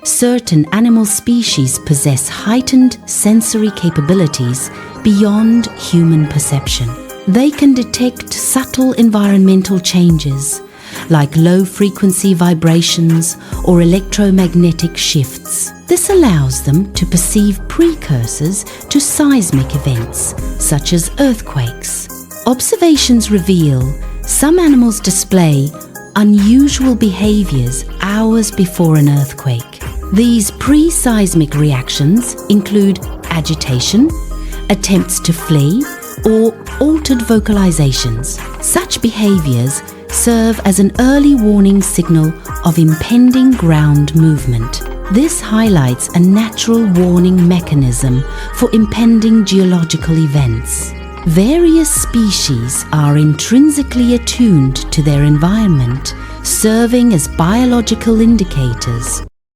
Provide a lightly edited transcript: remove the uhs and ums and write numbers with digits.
certain animal species possess heightened sensory capabilities beyond human perception. They can detect subtle environmental changes, like low-frequency vibrations or electromagnetic shifts. This allows them to perceive precursors to seismic events, such as earthquakes. Observations reveal some animals display unusual behaviors hours before an earthquake. These pre-seismic reactions include agitation, attempts to flee, or altered vocalizations. Such behaviors serve as an early warning signal of impending ground movement. This highlights a natural warning mechanism for impending geological events. Various species are intrinsically attuned to their environment, serving as biological indicators.